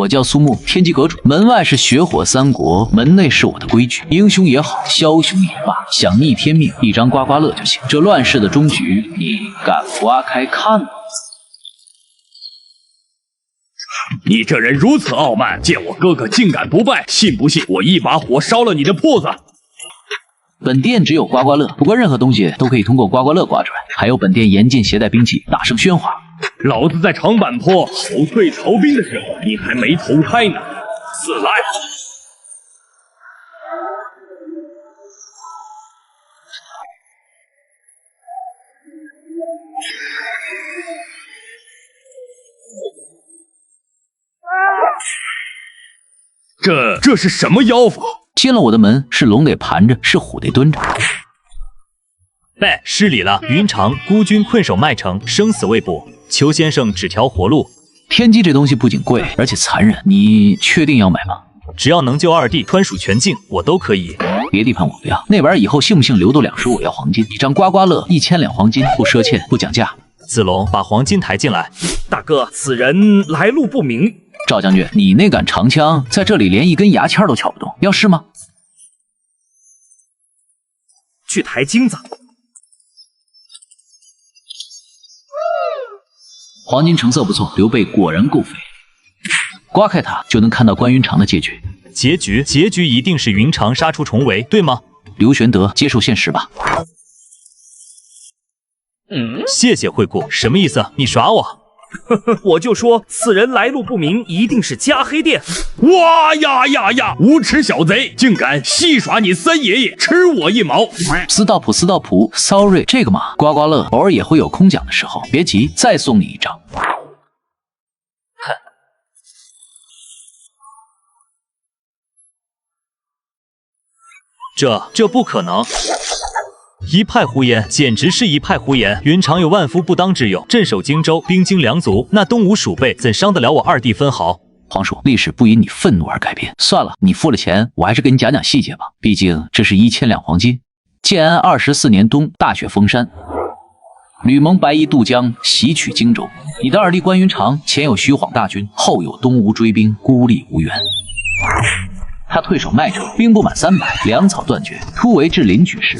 我叫苏木，天机阁主，门外是血火三国，门内是我的规矩。英雄也好，枭雄也罢，想逆天命，一张刮刮乐就行。这乱世的终局，你敢刮开看吗？你这人如此傲慢，见我哥哥竟敢不拜，信不信我一把火烧了你的铺子？本店只有刮刮乐，不过任何东西都可以通过刮刮乐刮出来。还有本店严禁携带兵器，大声喧哗。老子在长坂坡吼退曹兵的时候，你还没投胎呢！死来！这是什么妖法？进了我的门，是龙得盘着，是虎得蹲着。喂，失礼了，云长孤军困守麦城，生死未卜，求先生指条活路。天机这东西不仅贵，而且残忍，你确定要买吗？只要能救二弟川蜀全境，我都可以。别地盘我不要，那玩意儿以后信不信留都两说。我要黄金，一张刮刮乐1000两黄金，不赊欠，不讲价。子龙，把黄金抬进来。大哥，此人来路不明。赵将军，你那杆长枪在这里连一根牙签都撬不动，要试吗？去抬金子。黄金成色不错，刘备果然够肥。刮开它就能看到关云长的结局。结局一定是云长杀出重围，对吗？刘玄德，接受现实吧。谢谢惠顾，什么意思？你耍我？我就说此人来路不明，一定是加黑店。哇呀！无耻小贼，竟敢戏耍你三爷爷，吃我一毛！司道普 ，sorry， 这个嘛，刮刮乐偶尔也会有空奖的时候，别急，再送你一张。哼，这不可能。一派胡言，简直是一派胡言！云长有万夫不当之勇，镇守荆州，兵精粮足，那东吴鼠辈怎伤得了我二弟分毫？皇叔，历史不因你愤怒而改变。算了，你付了钱，我还是给你讲讲细节吧。毕竟这是1000两黄金。建安24年冬，大雪封山，吕蒙白衣渡江，袭取荆州。你的二弟关云长前有徐晃大军，后有东吴追兵，孤立无援。他退守麦城，兵不满300，粮草断绝，突围至临掬时，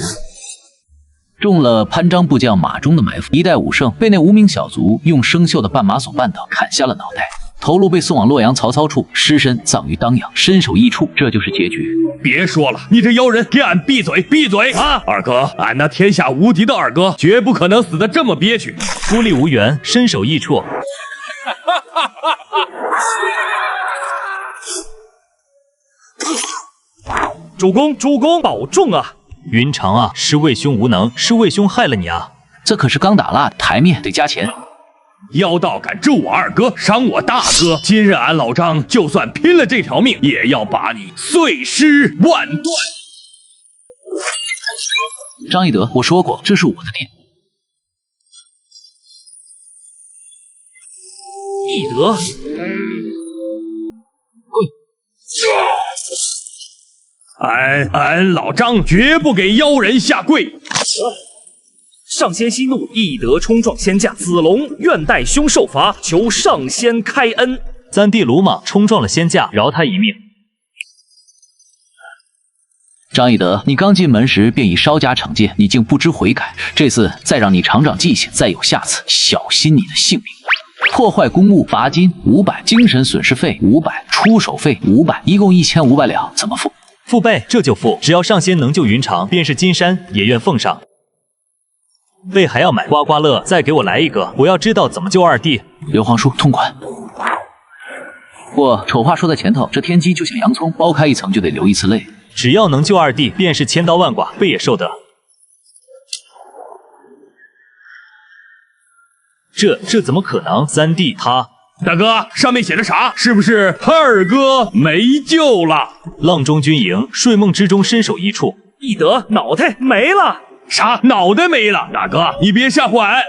中了潘璋部将马忠的埋伏，一代武圣被那无名小卒用生锈的绊马索绊倒，砍下了脑袋，头颅被送往洛阳曹操处，尸身葬于当阳，身首异处，这就是结局。别说了，你这妖人，给俺闭嘴！闭嘴啊！二哥，俺那天下无敌的二哥，绝不可能死得这么憋屈，孤立无援，身首异处。主公保重啊！云长啊，是魏兄无能，是魏兄害了你啊！这可是刚打蜡，台面得加钱。妖道敢诛我二哥，伤我大哥，今日俺老张就算拼了这条命，也要把你碎尸万段。张翼德，我说过，这是我的店。翼德，俺老张绝不给妖人下跪。上仙息怒，翼德冲撞仙驾，子龙愿代兄受罚，求上仙开恩。三弟鲁莽冲撞了仙驾，饶他一命。张翼德，你刚进门时便已稍加惩戒，你竟不知悔改，这次再让你长长记性，再有下次，小心你的性命。破坏公物罚金500，精神损失费500，出手费500，一共1500两，怎么付？父辈，这就付，只要上仙能救云长，便是金山也愿奉上。为还要买刮刮乐，再给我来一个，我要知道怎么救二弟。刘皇叔，痛快。不过丑话说在前头，这天机就像洋葱，剥开一层就得流一次泪。只要能救二弟，便是千刀万剐，备也受得。这怎么可能？三弟他……大哥，上面写的啥？是不是二哥没救了？阆中军营，睡梦之中身首异处。翼德脑袋没了。啥？脑袋没了？大哥，你别吓唬俺。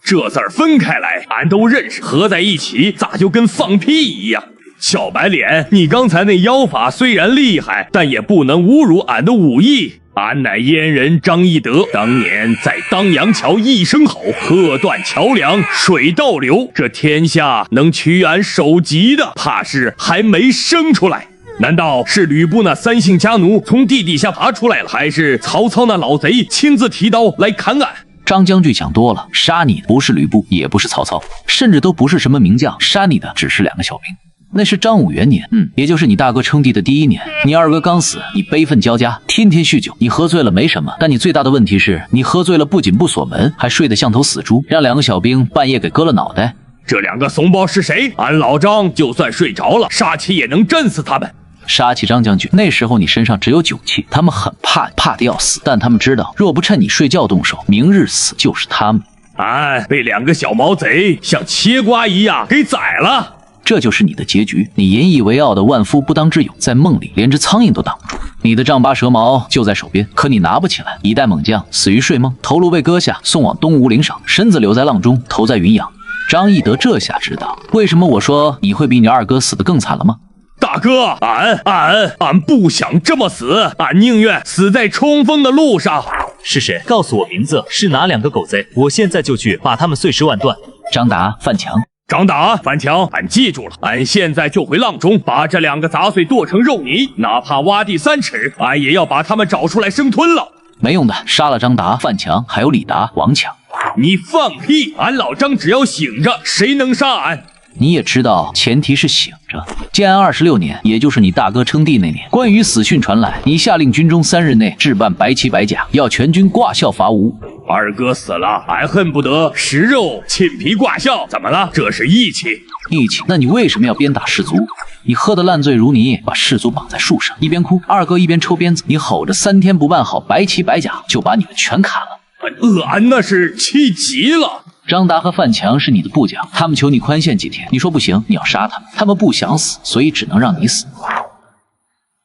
这字儿分开来，俺都认识，合在一起咋就跟放屁一样？小白脸，你刚才那妖法虽然厉害，但也不能侮辱俺的武艺。俺乃燕人张翼德，当年在当阳桥一声吼，喝断桥梁，水倒流，这天下能屈俺首级的，怕是还没生出来。难道是吕布那3姓家奴从地底下爬出来了，还是曹操那老贼亲自提刀来砍俺？张将军想多了，杀你的不是吕布，也不是曹操，甚至都不是什么名将，杀你的只是2个小兵。那是张武元年，也就是你大哥称帝的第1年。你二哥刚死，你悲愤交加，天天酗酒。你喝醉了没什么，但你最大的问题是你喝醉了不仅不锁门，还睡得像头死猪，让2个小兵半夜给割了脑袋。这2个怂包是谁？俺老张就算睡着了，杀气也能震死他们。杀气张将军，那时候你身上只有酒气，他们很怕，怕得要死，但他们知道，若不趁你睡觉动手，明日死就是他们。俺被2个小毛贼像切瓜一样给宰了。这就是你的结局，你引以为傲的万夫不当之勇，在梦里连只苍蝇都挡不住。你的丈八蛇矛就在手边，可你拿不起来。一代猛将死于睡梦，头颅被割下，送往东吴领赏，身子留在阆中，头在云阳。张翼德这下知道为什么我说你会比你二哥死得更惨了吗？大哥，俺不想这么死，俺宁愿死在冲锋的路上。是谁？告诉我名字，是哪2个狗贼？我现在就去把他们碎尸万段。张达、范强。张达、范强，俺记住了，俺现在就回阆中，把这2个杂碎剁成肉泥，哪怕挖地3尺，俺也要把他们找出来生吞了。没用的，杀了张达、范强，还有李达、王强。你放屁！俺老张只要醒着，谁能杀俺？你也知道，前提是醒着。建安26年，也就是你大哥称帝那年，关羽死讯传来，你下令军中3日内置办白旗白甲，要全军挂孝伐吴。二哥死了，俺恨不得食肉寝皮挂孝。怎么了？这是义气。义气？那你为什么要鞭打士卒？你喝得烂醉如泥，把士卒绑在树上，一边哭，二哥一边抽鞭子。你吼着3天不办好白旗白甲，就把你们全砍了。俺那是气急了。张达和范强是你的部将，他们求你宽限几天，你说不行，你要杀他们，他们不想死，所以只能让你死。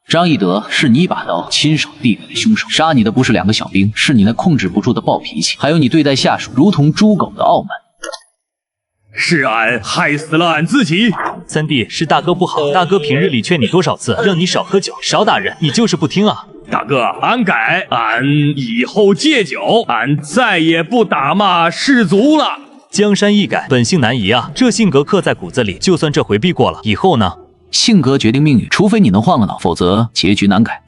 张翼德是你一把刀亲手递给的凶手，杀你的不是2个小兵，是你那控制不住的暴脾气，还有你对待下属如同猪狗的傲慢。是俺害死了俺自己。三弟，是大哥不好，大哥平日里劝你多少次，让你少喝酒，少打人，你就是不听啊。大哥，俺改，俺以后戒酒，俺再也不打骂士卒了。江山易改，本性难移啊，这性格刻在骨子里，就算这回避过了，以后呢？性格决定命运，除非你能换个脑，否则结局难改。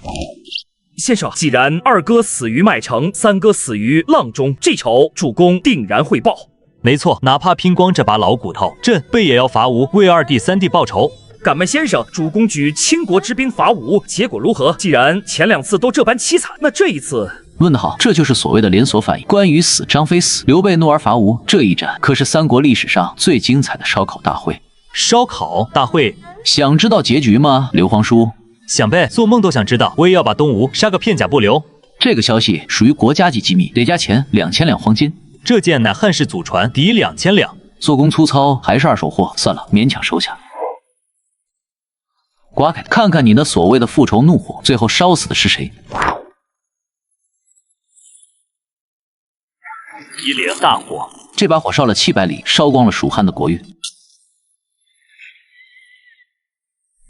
先生，既然2哥死于麦城，3哥死于阆中，这仇主公定然会报。没错，哪怕拼光这把老骨头，朕背也要伐吴，为2弟3弟报仇。敢问先生，主公举倾国之兵伐吴，结果如何？既然前2次都这般凄惨，那这一次……问得好，这就是所谓的连锁反应。关羽死，张飞死，刘备怒而伐吴，这一战可是3国历史上最精彩的烧烤大会。烧烤大会，想知道结局吗？刘皇叔，想呗，做梦都想知道。我也要把东吴杀个片甲不留。这个消息属于国家级机密，得加钱，2000两黄金。这件乃汉室祖传，抵2000两。做工粗糙，还是二手货，算了，勉强收下。刮开，看看你那所谓的复仇怒火，最后烧死的是谁？一连大火，这把火烧了700里，烧光了蜀汉的国运。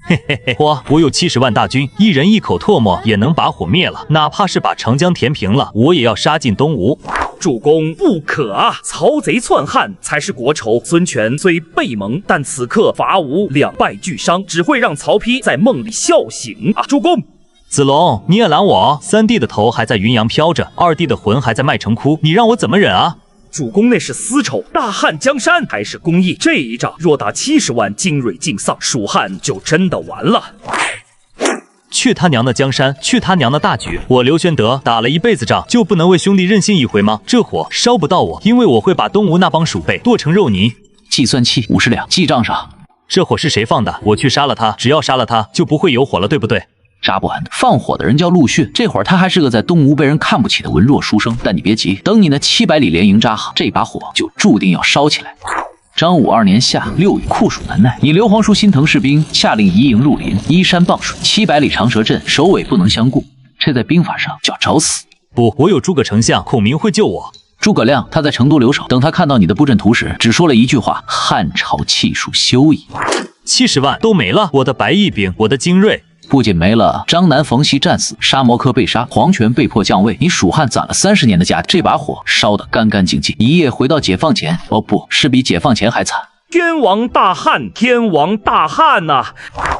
嘿嘿嘿，我有70万大军，一人一口唾沫也能把火灭了，哪怕是把长江填平了，我也要杀进东吴。主公不可啊！曹贼篡汉才是国仇。孙权虽背盟，但此刻伐吴2败俱伤，只会让曹丕在梦里笑醒啊！主公，子龙，你也拦我！3弟的头还在云阳飘着，2弟的魂还在麦城哭，你让我怎么忍啊？主公那是私仇，大汉江山还是公义。这一仗若打70万精锐尽丧，蜀汉就真的完了。去他娘的江山，去他娘的大局！我刘玄德打了一辈子仗，就不能为兄弟任性一回吗？这火烧不到我，因为我会把东吴那帮鼠辈剁成肉泥。计算器50两，记账上。这火是谁放的？我去杀了他，只要杀了他，就不会有火了，对不对？扎不完的。放火的人叫陆逊，这会儿他还是个在东吴被人看不起的文弱书生。但你别急，等你那700里连营扎好，这把火就注定要烧起来。张武2年夏6月，酷暑难耐，你刘皇叔心疼士兵，下令移营入林，依山傍水，700里长蛇阵，首尾不能相顾，这在兵法上叫找死。不，我有诸葛丞相，孔明会救我。诸葛亮他在成都留守，等他看到你的布阵图时，只说了一句话：汉朝气数休矣。70万都没了，我的白翼兵，我的精锐。不仅没了，张南、冯熙战死，沙摩柯被杀，黄权被迫降位，你蜀汉攒了30年的家底，这把火烧得干干净净，一夜回到解放前，哦不是比解放前还惨。天王大汉，天王大汉呐！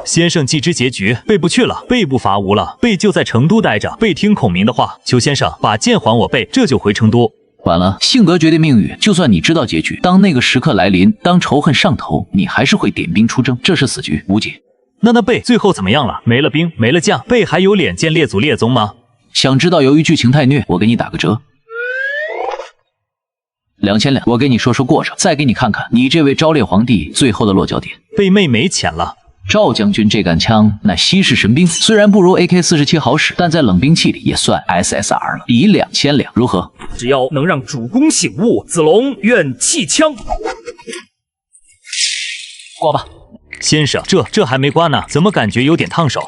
先生既知结局，贝不去了，贝不伐吴了，贝就在成都待着，贝听孔明的话，求先生把剑还我贝，这就回成都。完了，性格决定命运，就算你知道结局，当那个时刻来临，当仇恨上头，你还是会点兵出征，这是死局，无解。那贝最后怎么样了？没了兵，没了将，贝还有脸见列祖列宗吗？想知道由于剧情太虐，我给你打个折，2000两。我给你说说过程，再给你看看你这位昭烈皇帝最后的落脚点。贝妹没钱了。赵将军这杆枪乃西式神兵，虽然不如 AK-47好使，但在冷兵器里也算 SSR 了，抵2000两，如何？只要能让主公醒悟，子龙愿弃枪。挂吧。先生，这还没刮呢，怎么感觉有点烫手？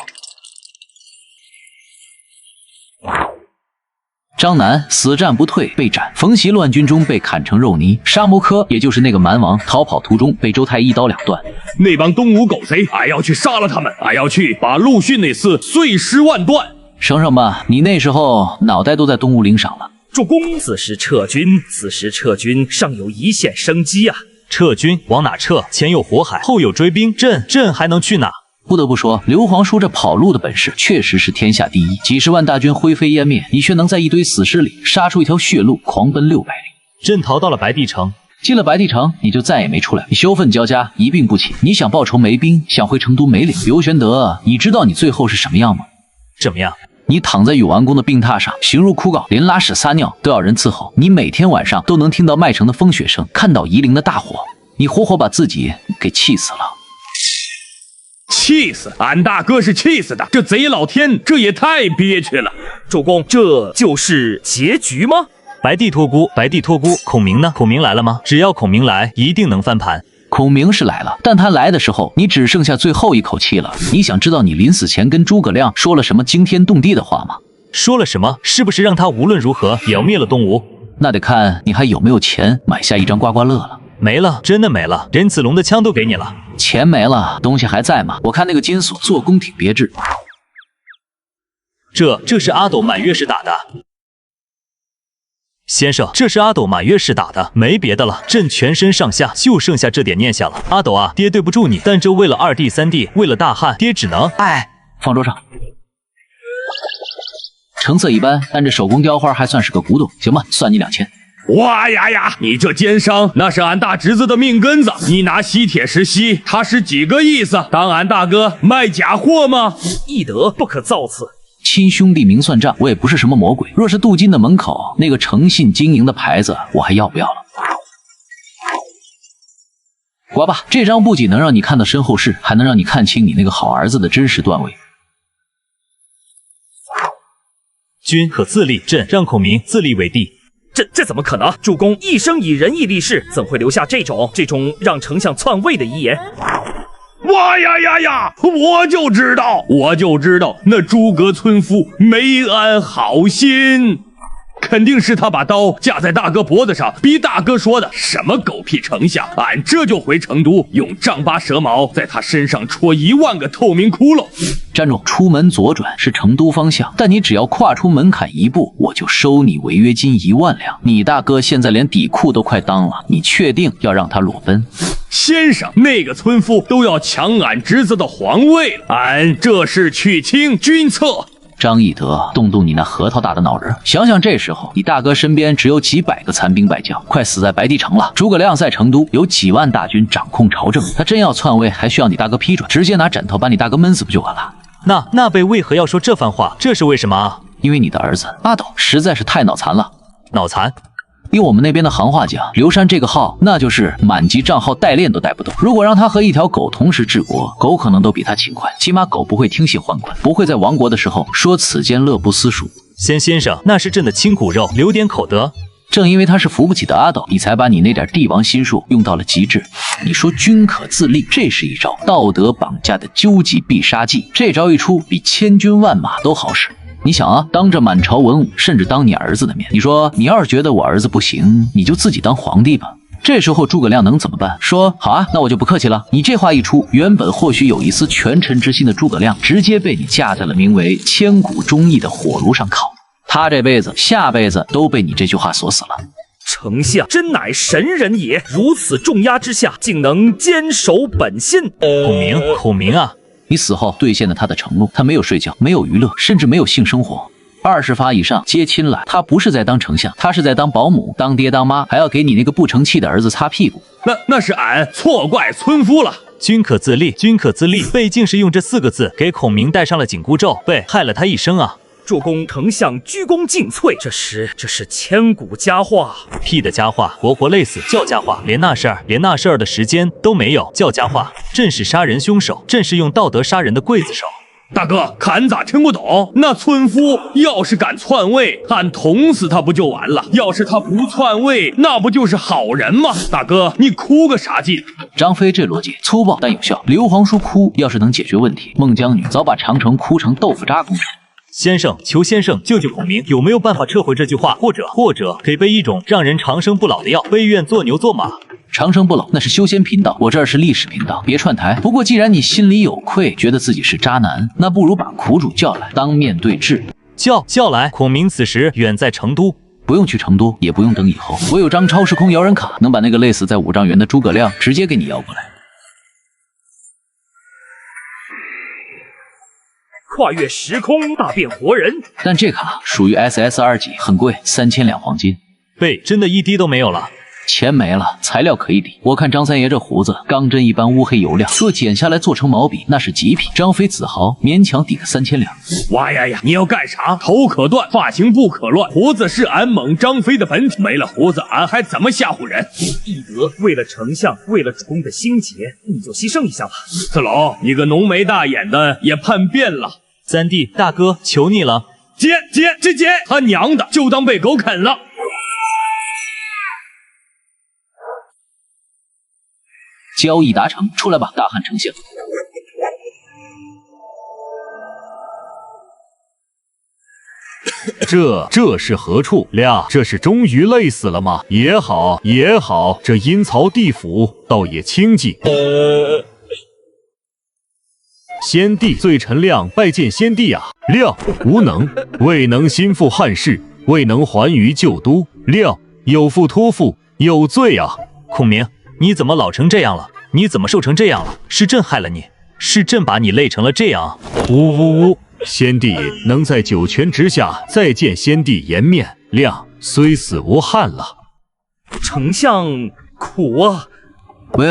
张南死战不退被斩，冯习乱军中被砍成肉泥，沙摩柯也就是那个蛮王逃跑途中被周泰一刀两断。那帮东吴狗贼，俺要去杀了他们，俺要去把陆逊那厮碎尸万段。省省吧，你那时候脑袋都在东吴领赏了。主公，此时撤军，尚有一线生机啊！撤军往哪撤？前有火海，后有追兵，朕还能去哪？不得不说，刘皇叔这跑路的本事确实是天下第一。几十万大军灰飞烟灭，你却能在一堆死尸里杀出一条血路，狂奔600里。朕逃到了白帝城，进了白帝城，你就再也没出来。你羞愤交加，一病不起。你想报仇没兵，想回成都没领。刘玄德，你知道你最后是什么样吗？怎么样？你躺在永安宫的病榻上，形如枯槁，连拉屎撒尿都要人伺候。你每天晚上都能听到麦城的风雪声，看到夷陵的大火，你活活把自己给气死了。气死！俺大哥是气死的。这贼老天，这也太憋屈了。主公，这就是结局吗？白帝托孤，孔明呢？孔明来了吗？只要孔明来，一定能翻盘。孔明是来了，但他来的时候，你只剩下最后一口气了。你想知道你临死前跟诸葛亮说了什么惊天动地的话吗？说了什么？是不是让他无论如何也要灭了东吴？那得看你还有没有钱买下一张刮刮乐了。没了，真的没了，连子龙的枪都给你了。钱没了，东西还在吗？我看那个金锁做工挺别致。这是阿斗满月时打的。先生，这是阿斗满月时打的，没别的了，朕全身上下就剩下这点念想了。阿斗啊，爹对不住你，但这为了2弟3弟，为了大汉，爹只能……放桌上。成色一般，但这手工雕花还算是个古董，行吧，算你2000。哇呀呀！你这奸商，那是俺大侄子的命根子，你拿吸铁石吸，他是几个意思？当俺大哥卖假货吗？懿德不可造次。亲兄弟明算账，我也不是什么魔鬼。若是镀金的门口那个诚信经营的牌子，我还要不要了？刮吧，这张不仅能让你看到身后事，还能让你看清你那个好儿子的真实段位。君可自立，朕让孔明自立为帝。这怎么可能？主公一生以仁义立世，怎会留下这种让丞相篡位的遗言？哇呀呀呀！我就知道，那诸葛村夫没安好心，肯定是他把刀架在大哥脖子上，逼大哥说的什么狗屁丞相，俺这就回成都，用丈八蛇矛在他身上戳1万个透明窟窿。站住！出门左转是成都方向，但你只要跨出门槛1步，我就收你违约金1万两。你大哥现在连底裤都快当了，你确定要让他裸奔？先生，那个村夫都要抢俺侄子的皇位了，俺这是去清君侧。张翼德，动动你那核桃大的脑仁，想想这时候你大哥身边只有几百个残兵败将，快死在白帝城了。诸葛亮在成都有几万大军掌控朝政，他真要篡位，还需要你大哥批准？直接拿枕头把你大哥闷死不就完了？那贝为何要说这番话？这是为什么啊？因为你的儿子阿斗实在是太脑残了。脑残？用我们那边的行话讲，刘禅这个号那就是满级账号代练都带不动。如果让他和一条狗同时治国，狗可能都比他勤快，起码狗不会听信宦官，不会在亡国的时候说此间乐不思蜀。先生，那是朕的亲骨肉，留点口德。正因为他是扶不起的阿斗，你才把你那点帝王心术用到了极致。你说君可自立，这是一招道德绑架的究极必杀技，这招一出，比千军万马都好使。你想啊，当着满朝文武，甚至当你儿子的面，你说你要是觉得我儿子不行，你就自己当皇帝吧。这时候诸葛亮能怎么办？说好啊，那我就不客气了。你这话一出，原本或许有一丝权臣之心的诸葛亮，直接被你架在了名为千古忠义的火炉上烤。他这辈子、下辈子都被你这句话锁死了。丞相真乃神人也，如此重压之下，竟能坚守本心。孔明啊！你死后兑现了他的承诺，他没有睡觉，没有娱乐，甚至没有性生活。20发以上接亲来，他不是在当丞相，他是在当保姆、当爹当妈，还要给你那个不成器的儿子擦屁股。那是俺错怪村夫了。君可自立，君可自立，被竟是用这4个字给孔明戴上了紧箍咒，被害了他一生啊！助攻丞相鞠躬尽瘁，这是千古佳话。屁的佳话，活活累死叫佳话，连那事儿的时间都没有叫佳话，正是杀人凶手，正是用道德杀人的刽子手。大哥，俺咋听不懂？那村夫要是敢篡位，俺捅死他不就完了？要是他不篡位，那不就是好人吗？大哥，你哭个啥劲？张飞这逻辑粗暴但有效。刘皇叔哭要是能解决问题，孟姜女早把长城哭成豆腐渣工程。先生，求先生救救孔明，有没有办法撤回这句话？或者给备一种让人长生不老的药，悲愿做牛做马。长生不老那是修仙频道，我这儿是历史频道，别串台。不过既然你心里有愧，觉得自己是渣男，那不如把苦主叫来，当面对质。叫来。孔明此时远在成都，不用去成都，也不用等以后，我有张超时空摇人卡，能把那个累死在5丈原的诸葛亮直接给你摇过来。跨越时空，大变活人。但这卡属于 SS2级，很贵，3000两黄金。背真的一滴都没有了。钱没了，材料可以抵。我看张三爷这胡子，钢针一般乌黑油亮，若剪下来做成毛笔，那是极品。张飞子豪勉强抵个3000两。哇呀呀！你要干啥？头可断，发型不可乱，胡子是俺猛张飞的本体，没了胡子，俺还怎么吓唬人？翼德，为了丞相，为了主公的心结，你就牺牲一下吧。四龙，你个浓眉大眼的也叛变了。三弟，大哥，求你了！接，他娘的，就当被狗啃了。交易达成，出来吧，大汉丞相。这是何处？亮，这是终于累死了吗？也好，这阴曹地府倒也清静。先帝，罪臣亮拜见先帝啊！亮无能，未能心腹汉室，未能还于旧都。亮有负托付，有罪啊！孔明，你怎么老成这样了？你怎么瘦成这样了？是朕害了你，是朕把你累成了这样。呜！先帝能在九泉之下再见先帝颜面，亮虽死无憾了。丞相苦啊！喂，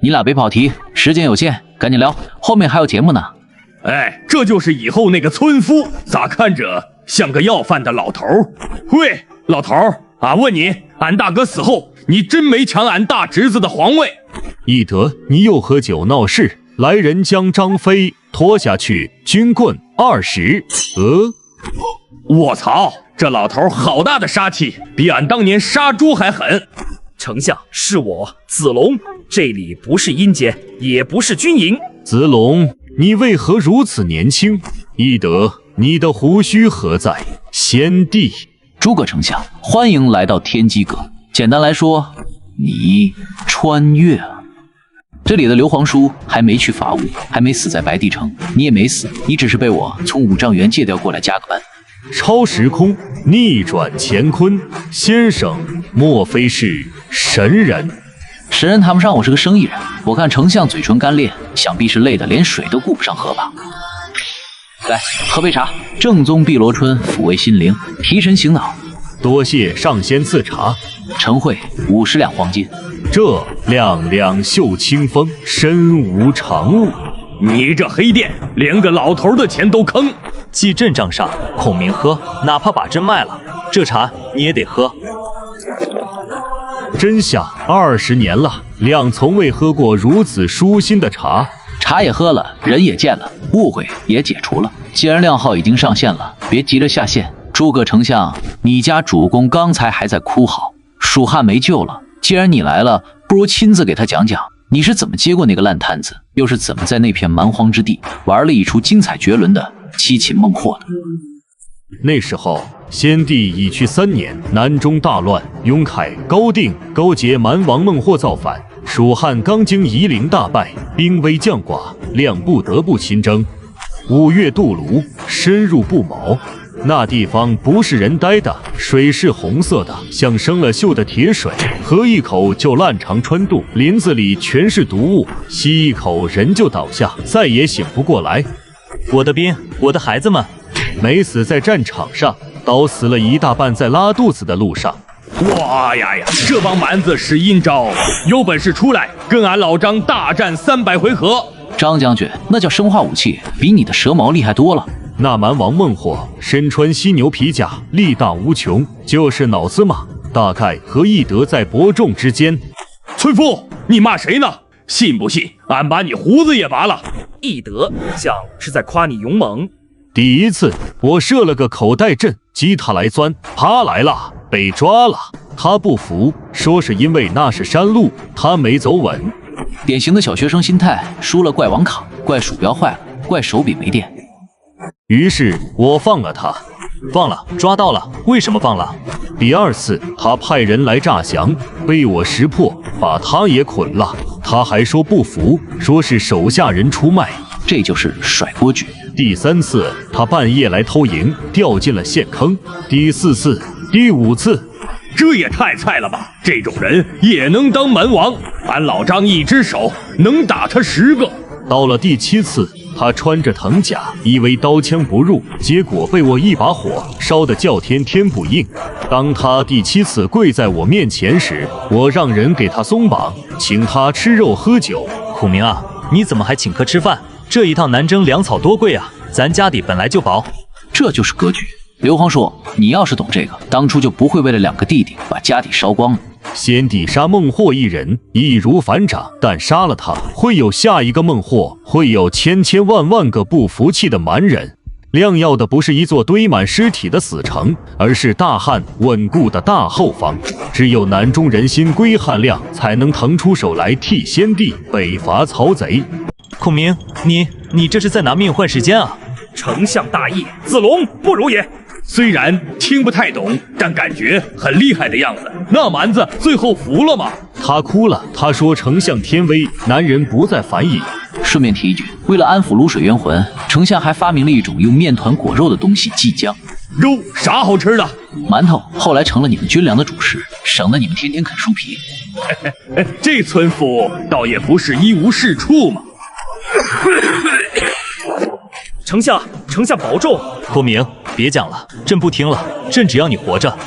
你俩别跑题，时间有限，赶紧聊，后面还有节目呢。哎，这就是以后那个村夫，咋看着像个要饭的老头？喂，老头，俺问你，俺大哥死后，你真没抢俺大侄子的皇位？翼德，你又喝酒闹事，来人将张飞拖下去，军棍20。我操，这老头好大的杀气，比俺当年杀猪还狠。丞相，是我子龙，这里不是阴间，也不是军营。子龙，你为何如此年轻？翼德，你的胡须何在？先帝，诸葛丞相，欢迎来到天机阁。简单来说，你穿越了。这里的刘皇叔还没去伐吴，还没死在白帝城，你也没死，你只是被我从5丈原借调过来加个班。超时空，逆转乾坤，先生莫非是神人？神人谈不上，我是个生意人。我看丞相嘴唇干裂，想必是累得连水都顾不上喝吧。来，喝杯茶，正宗碧螺春，抚慰心灵，提神醒脑。多谢上仙赐茶。陈慧50两黄金。这两袖清风，身无长物。你这黑店连个老头的钱都坑。记朕账上，孔明喝，哪怕把朕卖了，这茶你也得喝。真相20年了，亮从未喝过如此舒心的茶。茶也喝了，人也见了，误会也解除了。既然亮号已经上线了，别急着下线。诸葛丞相，你家主公刚才还在哭嚎，蜀汉没救了。既然你来了，不如亲自给他讲讲，你是怎么接过那个烂摊子，又是怎么在那片蛮荒之地玩了一出精彩绝伦的七擒孟获的。那时候，先帝已去3年，南中大乱，雍凯、高定、高杰蛮王孟获造反，蜀汉刚经夷陵大败，兵微将寡，亮不得不亲征。5月渡泸，深入不毛。那地方不是人待的，水是红色的，像生了锈的铁水，喝一口就烂肠穿肚，林子里全是毒物，吸一口人就倒下，再也醒不过来。我的兵，我的孩子们，没死在战场上，倒死了一大半在拉肚子的路上。哇呀呀，这帮蛮子使阴招，有本事出来跟俺老张大战300回合。张将军，那叫生化武器，比你的蛇矛厉害多了。那蛮王孟获身穿犀牛皮甲，力大无穷，就是脑子马，大概和翼德在伯仲之间。村夫，你骂谁呢？信不信俺把你胡子也拔了？翼德像是在夸你勇猛。第一次我设了个口袋阵，激他来钻，他来了，被抓了。他不服，说是因为那是山路，他没走稳。典型的小学生心态，输了怪网卡，怪鼠标坏了，怪手柄没电。于是我放了他。放了，抓到了。为什么放了？第2次他派人来诈降，被我识破，把他也捆了。他还说不服，说是手下人出卖，这就是甩锅局。第3次他半夜来偷营，掉进了陷坑。第4次、第5次，这也太菜了吧！这种人也能当蛮王？俺老张一只手能打他10个。到了第7次，他穿着藤甲，以为刀枪不入，结果被我一把火烧得叫天天不应。当他第7次跪在我面前时，我让人给他松绑，请他吃肉喝酒。孔明啊，你怎么还请客吃饭？这一趟南征粮草多贵啊，咱家底本来就薄。这就是格局。刘皇说，你要是懂这个，当初就不会为了2个弟弟把家底烧光了。先帝杀孟获一人，易如反掌，但杀了他，会有下一个孟获，会有千千万万个不服气的蛮人。亮要的不是一座堆满尸体的死城，而是大汉稳固的大后方。只有南中人心归汉亮，才能腾出手来替先帝北伐曹贼。孔明，你这是在拿命换时间啊！丞相大义，子龙不如也。虽然听不太懂，但感觉很厉害的样子。那蛮子最后服了吗？他哭了，他说丞相天威，南人不再反矣。顺便提一句，为了安抚卤水冤魂，丞相还发明了一种用面团裹肉的东西祭姜。肉啥好吃的？馒头后来成了你们军粮的主食，省得你们天天啃树皮。这村夫倒也不是一无是处嘛。丞相保重。孔明，别讲了，朕不听了，朕只要你活着。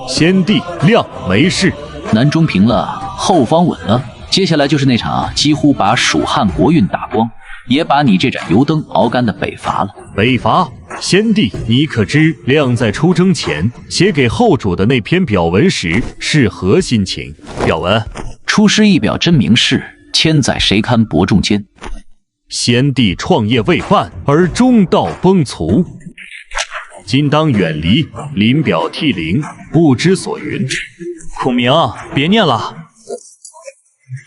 先帝亮没事，南中平了，后方稳了，接下来就是那场几乎把蜀汉国运打光，也把你这盏油灯熬干的北伐了。北伐，先帝，你可知亮在出征前写给后主的那篇表文时是何心情？表文：出师一表真名士，千载谁堪伯仲间。先帝创业未半而中道崩殂，今当远离，临表涕零，不知所云。孔明，别念了，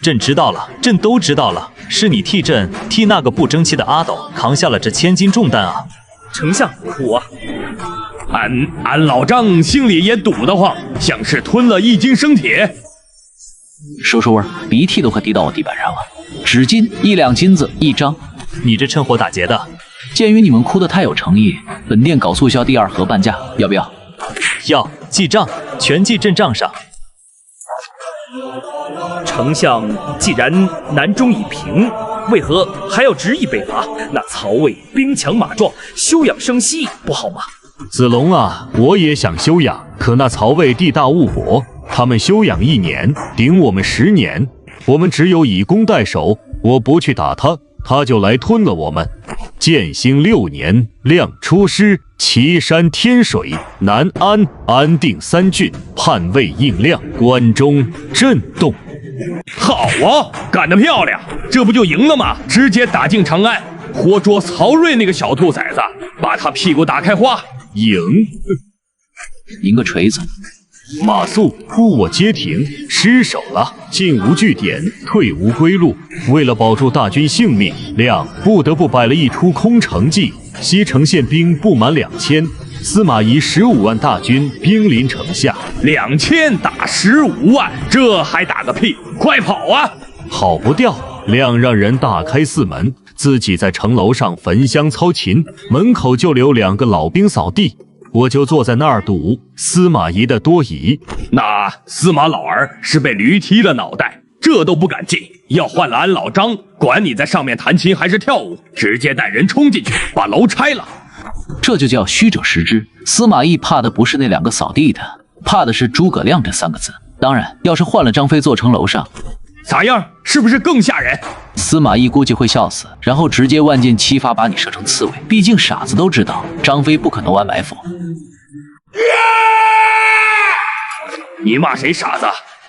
朕知道了，朕都知道了，是你替那个不争气的阿斗扛下了这1000斤重担啊！丞相苦啊！俺老张心里也堵得慌，像是吞了1斤生铁。收收味儿，鼻涕都快滴到我地板上了。纸巾1两金子1张，你这趁火打劫的。鉴于你们哭得太有诚意，本店搞促销第2盒半价，要不要？要，记账，全记朕账上。丞相既然南中已平，为何还要执意北伐？那曹魏兵强马壮，休养生息不好吗？子龙啊，我也想休养，可那曹魏地大物博，他们休养1年，顶我们10年。我们只有以攻代守，我不去打他，他就来吞了我们。建兴6年，亮出师，岐山天水，南安、安定3郡，叛魏应亮，关中震动。好啊，干得漂亮！这不就赢了吗？直接打进长安，活捉曹睿那个小兔崽子，把他屁股打开花。赢个锤子！马谡呼我街亭，失守了，进无据点，退无归路。为了保住大军性命，亮不得不摆了一出空城计。西城县兵不满2000，司马懿15万大军兵临城下，2000打15万，这还打个屁！快跑啊！跑不掉。亮让人大开四门，自己在城楼上焚香操琴，门口就留2个老兵扫地。我就坐在那儿赌司马懿的多疑。那司马老儿是被驴踢了脑袋，这都不敢进，要换了俺老张，管你在上面弹琴还是跳舞，直接带人冲进去，把楼拆了。这就叫虚者实之。司马懿怕的不是那2个扫地的，怕的是诸葛亮这3个字。当然，要是换了张飞坐城楼上，咋样？是不是更吓人？司马懿估计会笑死，然后直接万箭齐发把你射成刺猬。毕竟傻子都知道，张飞不可能玩埋伏。你骂谁傻子？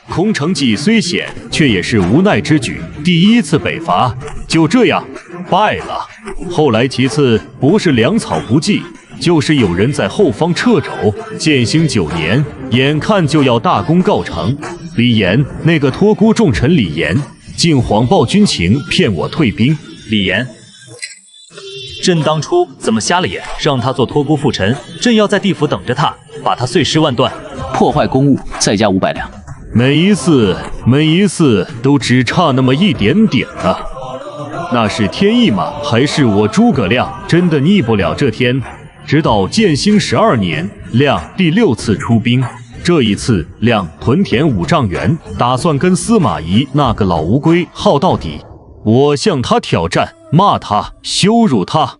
空城计虽险，却也是无奈之举。第1次北伐就这样败了。后来其次不是粮草不济，就是有人在后方掣肘。建兴9年，眼看就要大功告成，李严那个托孤重臣李严，竟谎报军情，骗我退兵。李严，朕当初怎么瞎了眼，让他做托孤副臣？朕要在地府等着他，把他碎尸万段。破坏公物，再加500两。每一次都只差那么一点点啊！那是天意吗？还是我诸葛亮真的逆不了这天？直到建兴12年，亮第6次出兵。这一次，亮屯田5丈原，打算跟司马懿那个老乌龟耗到底。我向他挑战，骂他，羞辱他，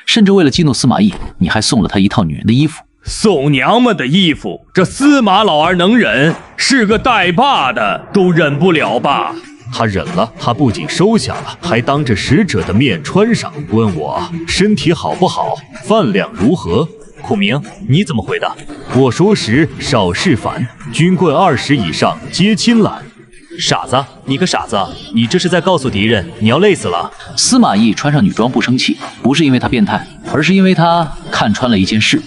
甚至为了激怒司马懿，你还送了他一套女人的衣服。送娘们的衣服，这司马老儿能忍，是个带把的都忍不了吧？他忍了，他不仅收下了，还当着使者的面穿上，问我身体好不好，饭量如何。孔明，你怎么回的？我说时少事烦，军棍20以上皆亲揽。傻子，你个傻子，你这是在告诉敌人你要累死了。司马懿穿上女装不生气，不是因为他变态，而是因为他看穿了一件事。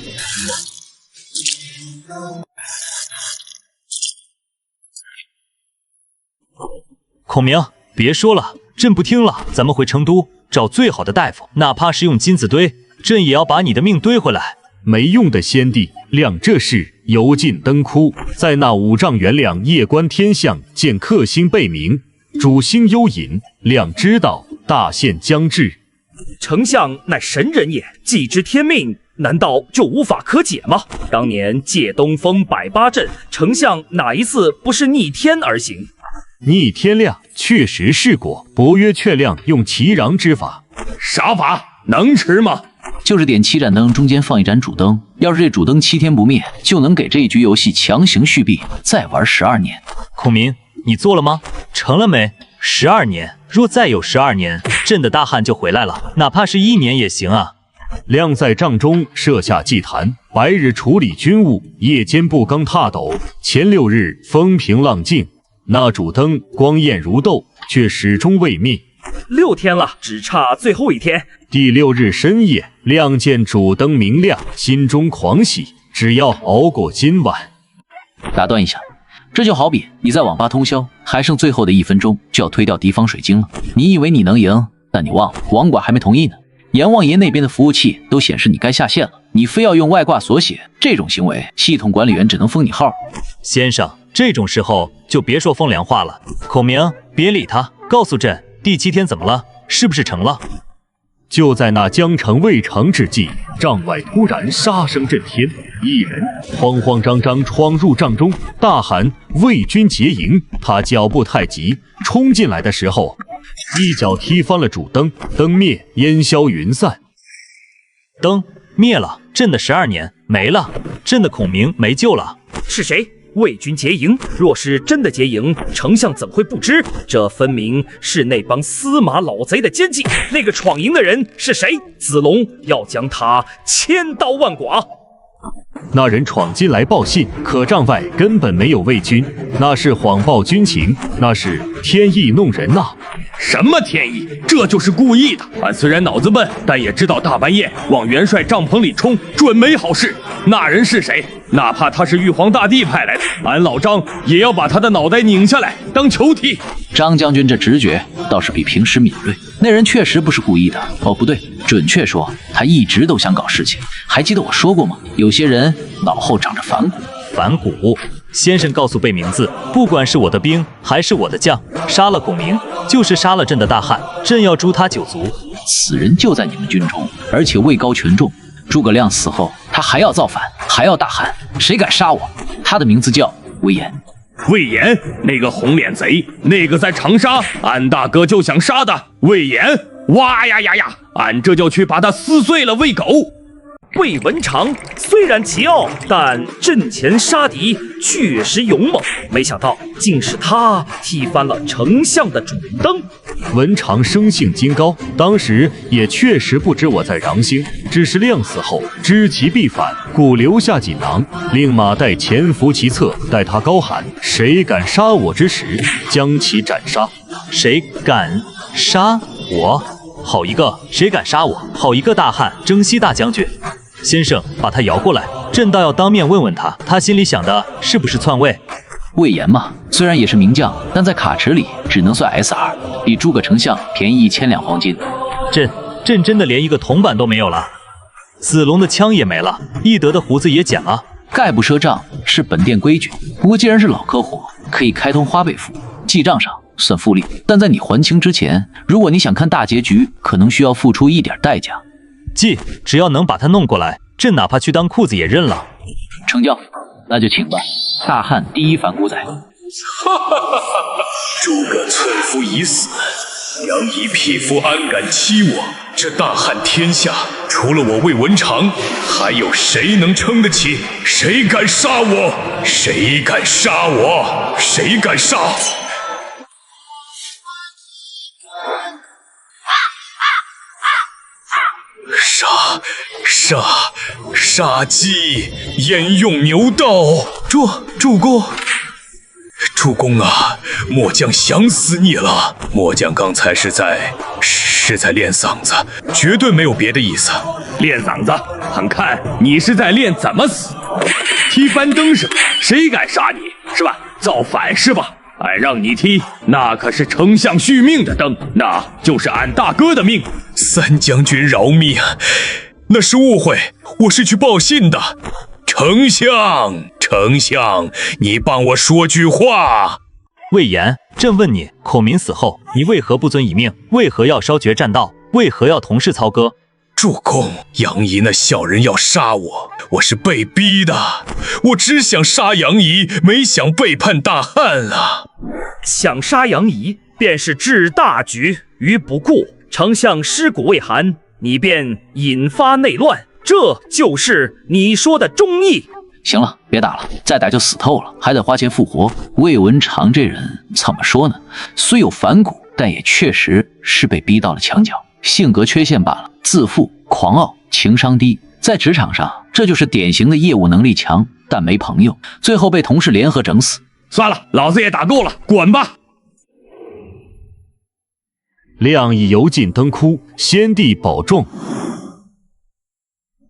孔明，别说了，朕不听了，咱们回成都找最好的大夫，哪怕是用金子堆，朕也要把你的命堆回来。没用的先帝，亮这事油尽灯枯。在那5丈原，亮夜观天象，见克星背明，主星幽隐，亮知道大限将至。丞相乃神人也，既知天命，难道就无法可解吗？当年借东风108阵，丞相哪一次不是逆天而行？逆天亮确实试过，伯约劝亮用齐禳之法。啥法？能吃吗？就是点7盏灯，中间放一盏主灯，要是这主灯7天不灭，就能给这一局游戏强行续币，再玩12年。孔明，你做了吗？成了没？12年，若再有12年，朕的大汉就回来了，哪怕是1年也行啊。亮在帐中设下祭坛，白日处理军务，夜间不更踏斗。前6日风平浪静，那主灯光焰如豆，却始终未灭。6天了，只差最后1天。第6日深夜，亮见主灯明亮，心中狂喜，只要熬过今晚。打断一下，这就好比你在网吧通宵，还剩最后的1分钟就要推掉敌方水晶了。你以为你能赢，但你忘了网管还没同意呢。阎王爷那边的服务器都显示你该下线了，你非要用外挂锁血，这种行为系统管理员只能封你号。先生，这种时候就别说风凉话了。孔明，别理他，告诉朕第7天怎么了？是不是成了？就在那将成未成之际，帐外突然杀声震天，一人慌慌张张闯入帐中，大喊魏军结营。他脚步太急，冲进来的时候一脚踢翻了主灯，灯灭，烟消云散。灯灭了，朕的12年没了，朕的孔明没救了。是谁？魏军结营？若是真的结营，丞相怎会不知？这分明是那帮司马老贼的奸计。那个闯营的人是谁？子龙要将他千刀万剐。那人闯进来报信，可帐外根本没有魏军，那是谎报军情，那是天意弄人呐！什么天意？这就是故意的。俺虽然脑子笨，但也知道大半夜往元帅帐篷里冲，准没好事。那人是谁？哪怕他是玉皇大帝派来的，俺老张也要把他的脑袋拧下来当球踢。张将军这直觉倒是比平时敏锐。那人确实不是故意的。哦，不对，准确说，他一直都想搞事情。还记得我说过吗？有些人脑后长着反骨。反骨。先生告诉贝名字，不管是我的兵还是我的将，杀了孔明就是杀了朕的大汉，朕要诛他9族。此人就在你们军中，而且位高权重。诸葛亮死后，他还要造反，还要大汉，谁敢杀我？他的名字叫魏延。魏延，那个红脸贼，那个在长沙俺大哥就想杀的魏延，哇呀呀呀！俺这就去把他撕碎了喂狗。魏文长虽然桀骜，但阵前杀敌确实勇猛。没想到竟是他踢翻了丞相的主灯。文长生性金高，当时也确实不知我在禳兴，只是亮死后知其必反，故留下锦囊，令马岱潜伏其侧，待他高喊“谁敢杀我”之时，将其斩杀。谁敢杀我？好一个谁敢杀我！好一个大汉征西大将军！先生，把他摇过来，朕倒要当面问问他，他心里想的是不是篡位？魏延嘛，虽然也是名将，但在卡池里只能算 SR， 比诸葛丞相便宜1000两黄金。朕真的连一个铜板都没有了。子龙的枪也没了，翼德的胡子也剪了。概不赊账是本店规矩，不过既然是老客户，可以开通花呗付，记账上算复利。但在你还清之前，如果你想看大结局，可能需要付出一点代价。只要能把他弄过来，朕哪怕去当裤子也认了。成交，那就请吧。大汉第一反骨仔。诸葛寸夫已死，杨仪匹夫安敢欺我？这大汉天下，除了我魏文长，还有谁能撑得起？谁敢杀我？谁敢杀我？谁敢杀？杀鸡焉用牛刀？主公啊，末将想死你了。末将刚才是在练嗓子，绝对没有别的意思。练嗓子，俺看你是在练怎么死。踢翻灯是吧？谁敢杀你是吧？造反是吧？俺让你踢，那可是丞相续命的灯，那就是俺大哥的命。三将军饶命，那是误会，我是去报信的。丞相，你帮我说句话。魏延，朕问你，孔明死后，你为何不遵以命？为何要烧绝栈道？为何要同室操戈？主公，杨仪那小人要杀我，我是被逼的。我只想杀杨仪，没想背叛大汉啊！想杀杨仪，便是置大局于不顾。丞相尸骨未寒，你便引发内乱，这就是你说的忠义。行了，别打了，再打就死透了，还得花钱复活。魏文长这人怎么说呢？虽有反骨，但也确实是被逼到了墙角，性格缺陷罢了，自负、狂傲、情商低。在职场上，这就是典型的业务能力强，但没朋友，最后被同事联合整死。算了，老子也打够了，滚吧！亮已油尽灯枯，先帝保重。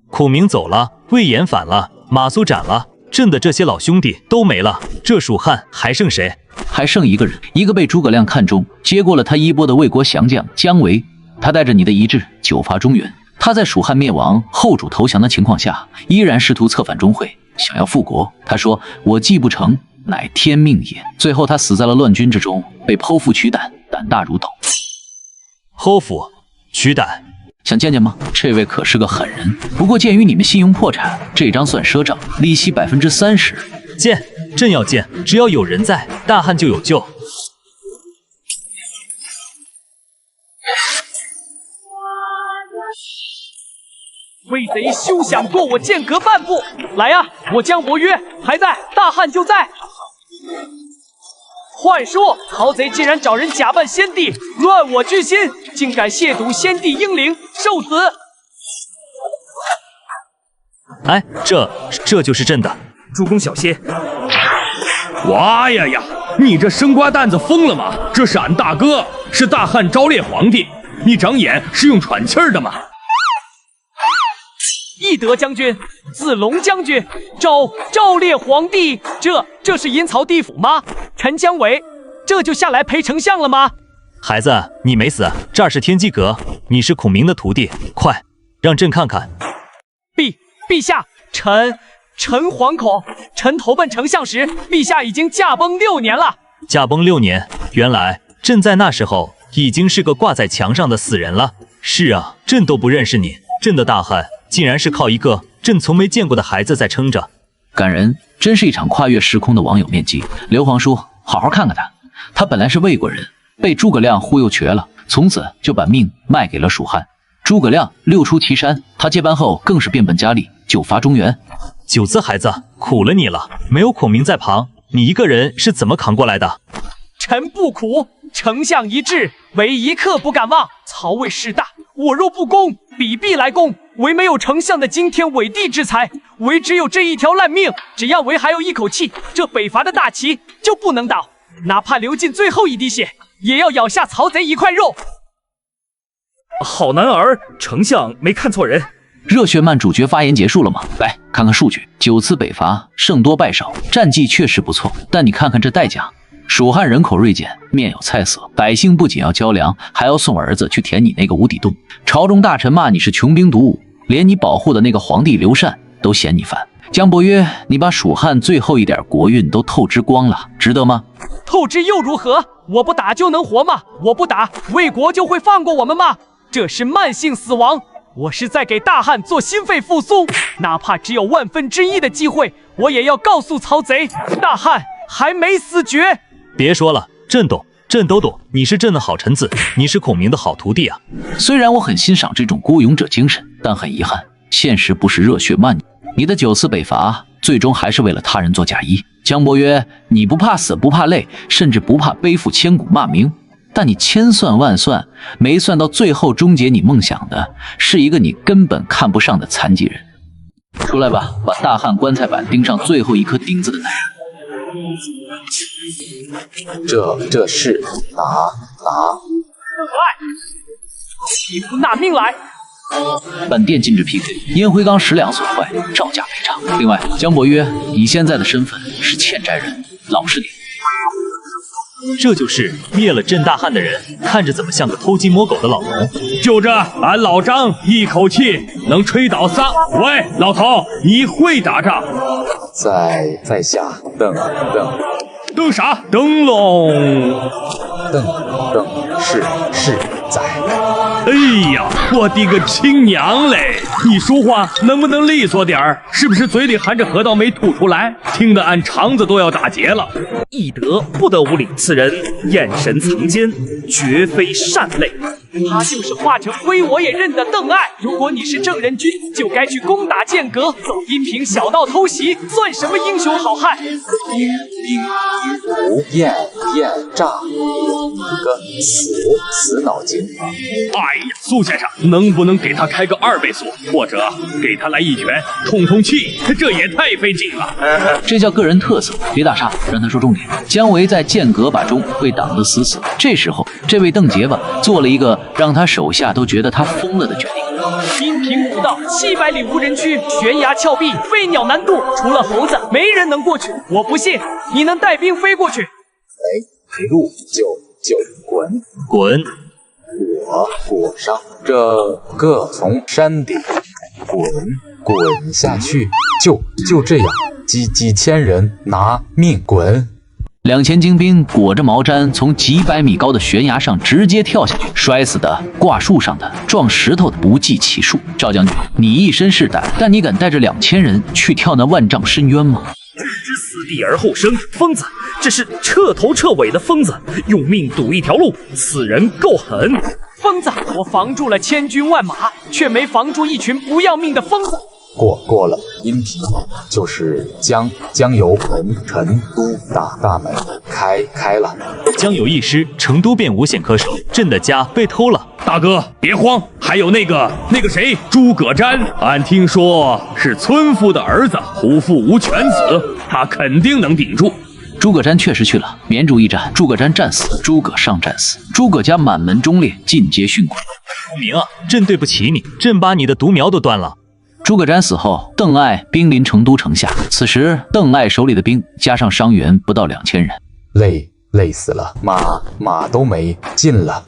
孔明走了，魏延反了，马谡斩了，朕的这些老兄弟都没了，这蜀汉还剩谁？还剩一个人，一个被诸葛亮看中，接过了他衣钵的魏国降将姜维。他带着你的遗志久伐中原。他在蜀汉灭亡、后主投降的情况下，依然试图策反钟会，想要复国。他说：“我计不成，乃天命也。”最后他死在了乱军之中，被剖腹取胆，胆大如斗。剖腹取胆，想见见吗？这位可是个狠人。不过鉴于你们信用破产，这张算赊账，利息30%。见，朕要见，只要有人在，大汉就有救。魏贼休想过我剑阁半步！来呀，我将伯约还在，大汉就在。话说，曹贼竟然找人假扮先帝，乱我军心，竟敢亵渎先帝英灵，受死！哎，这就是朕的。主公小心！哇呀呀，你这生瓜蛋子疯了吗？这是俺大哥，是大汉昭烈皇帝，你长眼是用喘气儿的吗？翼德将军、子龙将军、昭烈皇帝，这是阴曹地府吗？陈姜维，这就下来陪丞相了吗？孩子，你没死，这儿是天机阁，你是孔明的徒弟，快让朕看看。陛下，臣惶恐，臣投奔丞相时，陛下已经驾崩6年了。驾崩6年，原来朕在那时候已经是个挂在墙上的死人了。是啊，朕都不认识你，朕的大汉竟然是靠一个朕从没见过的孩子在撑着。感人，真是一场跨越时空的网友面基。刘皇叔，好好看看他，他本来是魏国人，被诸葛亮忽悠瘸了，从此就把命卖给了蜀汉。诸葛亮六出祁山，他接班后更是变本加厉，就伐中原。九字孩子，苦了你了，没有孔明在旁，你一个人是怎么扛过来的？臣不苦，丞相一志，唯一刻不敢忘。曹魏势大，我若不攻，彼必来攻。唯没有丞相的惊天伟地之才，唯只有这一条烂命。只要唯还有一口气，这北伐的大旗就不能倒，哪怕流尽最后一滴血，也要咬下曹贼一块肉。好男儿，丞相没看错人。热血漫主角发言结束了吗？来看看数据，9次北伐，胜多败少，战绩确实不错。但你看看这代价，蜀汉人口锐减，面有菜色，百姓不仅要交粮，还要送儿子去填你那个无底洞。朝中大臣骂你是穷兵黩武，连你保护的那个皇帝刘禅都嫌你烦。姜伯约，你把蜀汉最后一点国运都透支光了，值得吗？透支又如何？我不打就能活吗？我不打，魏国就会放过我们吗？这是慢性死亡。我是在给大汉做心肺复苏，哪怕只有1/1000的机会，我也要告诉曹贼，大汉还没死绝。别说了，朕懂，朕都懂，你是朕的好臣子，你是孔明的好徒弟啊。虽然我很欣赏这种孤勇者精神，但很遗憾，现实不是热血漫。你的9次北伐，最终还是为了他人做嫁衣。姜伯约，你不怕死，不怕累，甚至不怕背负千古骂名。但你千算万算，没算到最后终结你梦想的是一个你根本看不上的残疾人。出来吧，把大汉棺材板钉上最后一颗钉子的男人。这是拿匹夫纳命来！本店禁止 PK， 烟灰缸10两损坏，照价赔偿。另外，姜伯约，你现在的身份是欠债人，老实点。这就是灭了朕大汉的人，看着怎么像个偷鸡摸狗的老农。就这，俺老张一口气能吹倒仨。喂，老头，你会打仗？在下邓蹬啥？灯笼。邓是在。哎呀，我的个亲娘嘞！你说话能不能利索点儿？是不是嘴里含着核桃没吐出来？听得俺肠子都要打结了。翼德不得无礼，此人眼神藏奸，绝非善类。他就是化成灰我也认的邓艾。如果你是正人君，就该去攻打剑阁，走阴平小道偷袭，算什么英雄好汉？燕诈，你个死脑筋！哎呀，苏先生，能不能给他开个2倍速，或者给他来一拳充气？这也太费劲了。这叫个人特色，别打岔，让他说重点。姜维在剑阁把中被挡得死死，这时候这位邓结巴做了一个让他手下都觉得他疯了的决定。阴平古道700里无人区，悬崖峭壁，飞鸟难渡，除了猴子，没人能过去。我不信你能带兵飞过去。没路就滚！我裹上这个从山顶滚下去，就这样，几千人拿命滚！2000精兵裹着毛毡，从几百米高的悬崖上直接跳下去，摔死的、挂树上的、撞石头的不计其数。赵将军，你一身是胆，但你敢带着2000人去跳那万丈深渊吗？置之死地而后生，疯子！这是彻头彻尾的疯子，用命赌一条路，此人够狠！疯子，我防住了千军万马，却没防住一群不要命的疯子。过了阴平，就是江油门成都大门开了。江油一失，成都便无险可守，朕的家被偷了。大哥别慌，还有那个谁，诸葛瞻，俺听说是村夫的儿子，虎父无犬子，他肯定能顶住。诸葛瞻确实去了，绵竹一战，诸葛瞻战死，诸葛尚战死，诸葛家满门忠烈，尽皆殉国。无名啊，朕对不起你，朕把你的独苗都端了。诸葛瞻死后，邓艾兵临成都城下，此时邓艾手里的兵加上伤员不到2000人，累死了，马都没进了。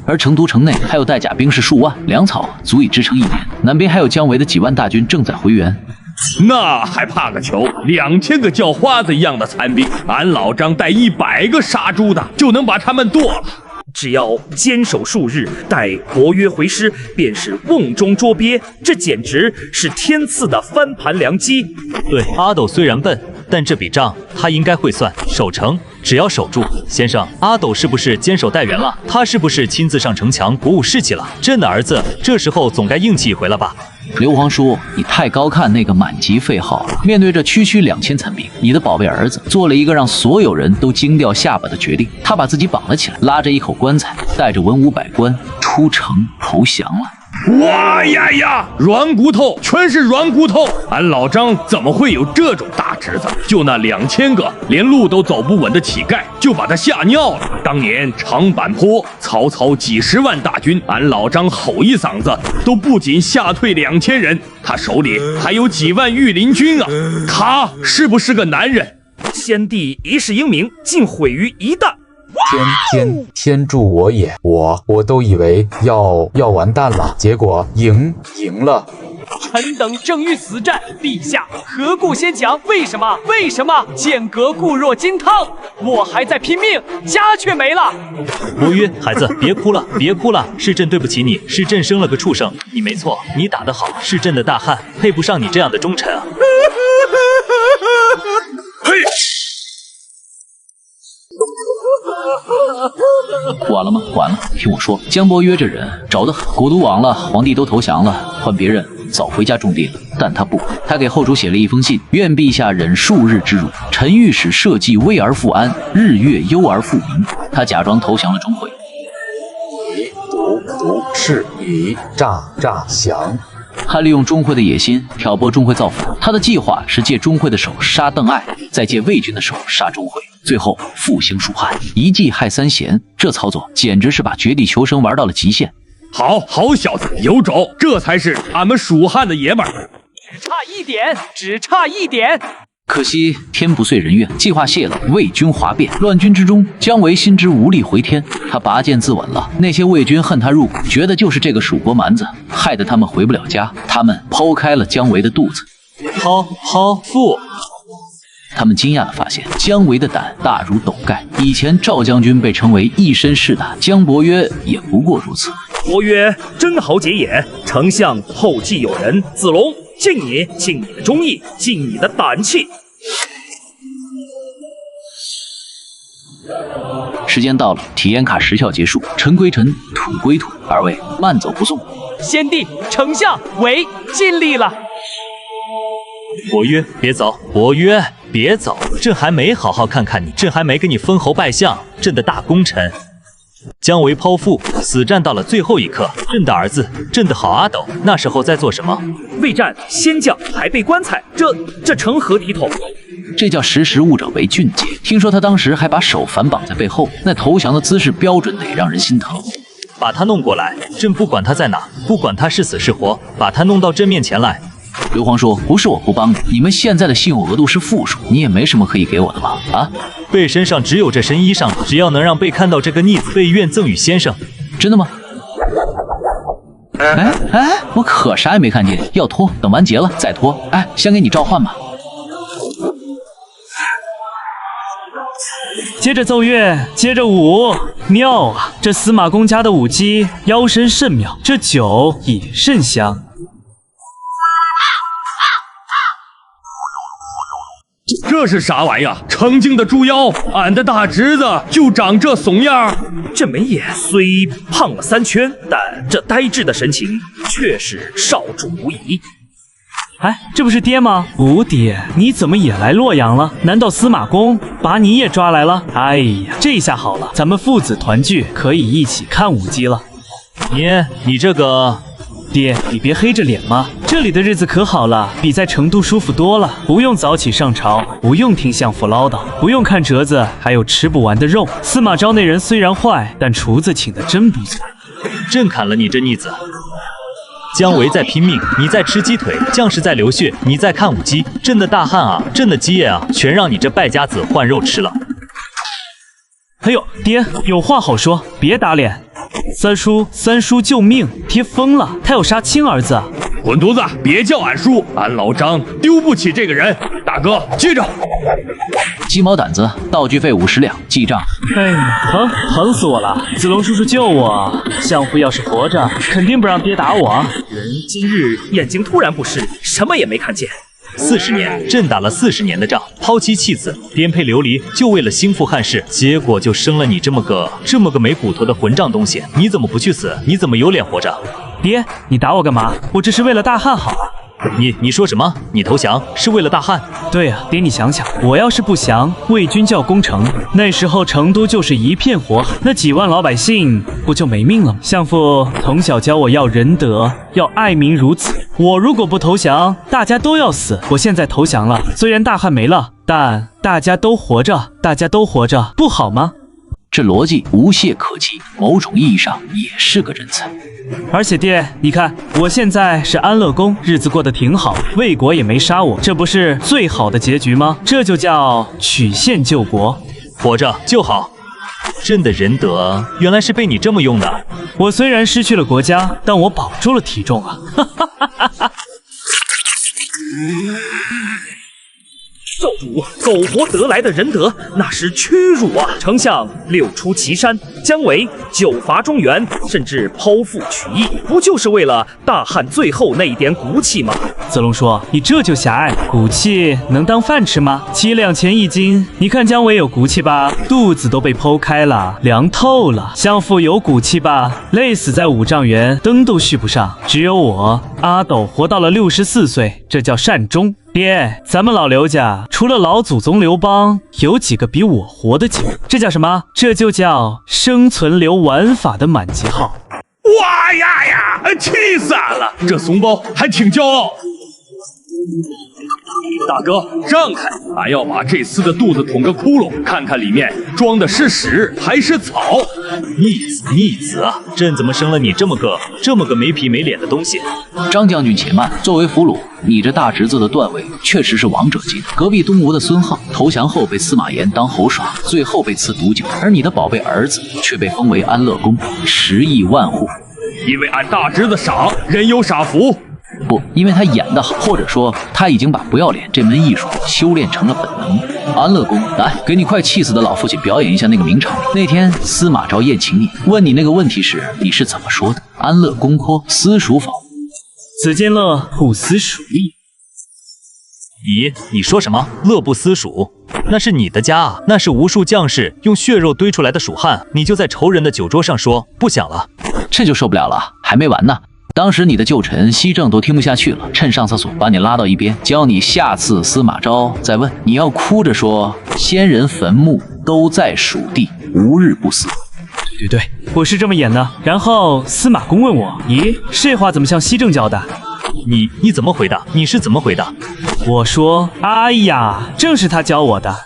而成都城内还有带甲兵士数万，粮草足以支撑1年。南边还有姜维的几万大军正在回援。那还怕个球！2000个叫花子一样的残兵，俺老张带100个杀猪的就能把他们剁了。只要坚守数日，待伯约回师，便是瓮中捉鳖。这简直是天赐的翻盘良机。对，阿斗虽然笨，但这笔账他应该会算。守城只要守住，先生，阿斗是不是坚守待援了？他是不是亲自上城墙鼓舞士气了？朕的儿子这时候总该硬气一回了吧？刘皇叔，你太高看那个满级废号了。面对着区2000残兵，你的宝贝儿子做了一个让所有人都惊掉下巴的决定，他把自己绑了起来，拉着一口棺材，带着文武百官出城投降了。哇呀呀，软骨头，全是软骨头！俺老张怎么会有这种大侄子？就那2000个连路都走不稳的乞丐，就把他吓尿了。当年长坂坡，曹操几十万大军，俺老张吼一嗓子，都不仅吓退2000人，他手里还有几万御林军啊！他是不是个男人？先帝一世英名，竟毁于一旦。天助我也！我都以为要完蛋了，结果赢了。臣等正欲死战，陛下何故先讲？为什么？剑阁固若金汤，我还在拼命，家却没了。伯约，孩子，别哭了，是朕对不起你，是朕生了个畜生。你没错，你打得好，是朕的大汉，配不上你这样的忠臣啊。嘿。完了吗？完了！听我说，姜伯约这人找得很，国都亡了，皇帝都投降了，换别人早回家种地了。但他不，他给后主写了一封信，愿陛下忍数日之辱，臣欲使社稷危而复安，日月忧而复明。他假装投降了钟会。独是以诈降。他利用钟会的野心挑拨钟会造反，他的计划是借钟会的手杀邓艾，再借魏军的手杀钟会，最后复兴蜀汉，一计害3贤。这操作简直是把绝地求生玩到了极限。好小子，有种！这才是俺们蜀汉的爷们儿。只差一点。可惜天不遂人愿，计划泄了，魏军哗变，乱军之中，姜维心知无力回天，他拔剑自刎了。那些魏军恨他入骨，觉得就是这个蜀国蛮子害得他们回不了家，他们剖开了姜维的肚子。父。他们惊讶地发现，姜维的胆大如斗盖。以前赵将军被称为一身是胆，姜伯约也不过如此。伯约真豪杰也，丞相后继有人，子龙敬你的忠义，敬你的胆气。时间到了，体验卡时效结束，尘归尘，土归土，二位慢走不送。先帝，丞相韦尽力了。伯约，别走！伯约，别走！朕还没好好看看你，朕还没给你封侯拜相，朕的大功臣。姜维剖腹，死战到了最后一刻。朕的儿子，朕的好阿斗，那时候在做什么？未战先将，还备棺材，这成何体统？这叫识时务者为俊杰。听说他当时还把手反绑在背后，那投降的姿势标准得让人心疼。把他弄过来，朕不管他在哪，不管他是死是活，把他弄到朕面前来。刘皇叔，不是我不帮你，你们现在的信用额度是负数，你也没什么可以给我的吧？啊，贝身上只有这身衣裳，只要能让贝看到这个逆子，贝愿赠与先生。真的吗？我可啥也没看见，要脱，等完结了再脱。先给你召唤吧。接着奏乐，接着舞，妙啊！这司马公家的舞姬腰身甚妙，这酒也甚香。这是啥玩意儿？成精的猪妖！俺的大侄子就长这怂样。这眉眼虽胖了3圈，但这呆滞的神情却是少主无疑。这不是爹吗？五爹，你怎么也来洛阳了？难道司马公把你也抓来了？哎呀，这下好了，咱们父子团聚，可以一起看舞姬了。你这个爹，你别黑着脸嘛，这里的日子可好了，比在成都舒服多了，不用早起上朝，不用听相府唠叨，不用看折子，还有吃不完的肉。司马昭那人虽然坏，但厨子请的真不错。朕砍了你这逆子！姜维在拼命，你在吃鸡腿；将士在流血，你在看舞姬。朕的大汉啊，朕的基业啊，全让你这败家子换肉吃了。哎呦，爹，有话好说，别打脸。三叔救命！爹疯了，他要杀亲儿子。混犊子，别叫俺叔，俺老张丢不起这个人。大哥，接着。鸡毛掸子，道具费50两，记账。哎呀，疼死我了！子龙叔叔救我！相父要是活着，肯定不让爹打我。人今日眼睛突然不适，什么也没看见。 40年，朕打了40年的仗，抛妻弃子，颠沛流离，就为了兴复汉室，结果就生了你这么个没骨头的混账东西！你怎么不去死？你怎么有脸活着？爹，你打我干嘛？我这是为了大汉好。你说什么？你投降是为了大汉？对啊，爹，你想想，我要是不降，魏军就要攻城，那时候成都就是一片火海，那几万老百姓不就没命了吗？相父从小教我要仁德，要爱民如子。我如果不投降，大家都要死。我现在投降了，虽然大汉没了，但大家都活着，不好吗？这逻辑无懈可击，某种意义上也是个人才。而且爹，你看我现在是安乐宫，日子过得挺好，魏国也没杀我，这不是最好的结局吗？这就叫曲线救国，活着就好。朕的仁德原来是被你这么用的。我虽然失去了国家，但我保住了体重啊！哈哈哈哈哈。少主苟活得来的仁德，那是屈辱啊！丞相六出祁山，姜维9伐中原，甚至剖腹取义，不就是为了大汉最后那一点骨气吗？子龙说：“你这就狭隘，骨气能当饭吃吗？7两钱1斤，你看姜维有骨气吧？肚子都被剖开了，凉透了。相父有骨气吧？累死在5丈原，灯都续不上。只有我阿斗活到了64岁，这叫善终。”爹，咱们老刘家除了老祖宗刘邦，有几个比我活得久？这叫什么？这就叫生存流玩法的满级号。哇呀，气死俺了！这怂包还挺骄傲。大哥，让开！俺要把这厮的肚子捅个窟窿，看看里面装的是屎还是草。逆子啊！朕怎么生了你这么个没皮没脸的东西？张将军且慢，作为俘虏，你这大侄子的段位确实是王者级的。隔壁东吴的孙浩投降后被司马炎当猴耍，最后被赐毒酒，而你的宝贝儿子却被封为安乐公，10亿万户。因为俺大侄子傻，人有傻福。不，因为他演得好，或者说他已经把不要脸这门艺术修炼成了本能。安乐公，来，给你快气死的老父亲表演一下那个名场面。那天司马昭宴请你，问你那个问题时，你是怎么说的？安乐公阔，私塾否？子建乐不思蜀意。你说什么？乐不思蜀？那是你的家啊，那是无数将士用血肉堆出来的蜀汉，你就在仇人的酒桌上说不想了？这就受不了了，还没完呢。当时你的旧臣西正都听不下去了，趁上厕所把你拉到一边，教你下次司马昭再问，你要哭着说先人坟墓都在蜀地，无日不死。对，我是这么演的。然后司马公问我，咦，这话怎么像西正教的？你怎么回答？你是怎么回答？我说，哎呀，正是他教我的。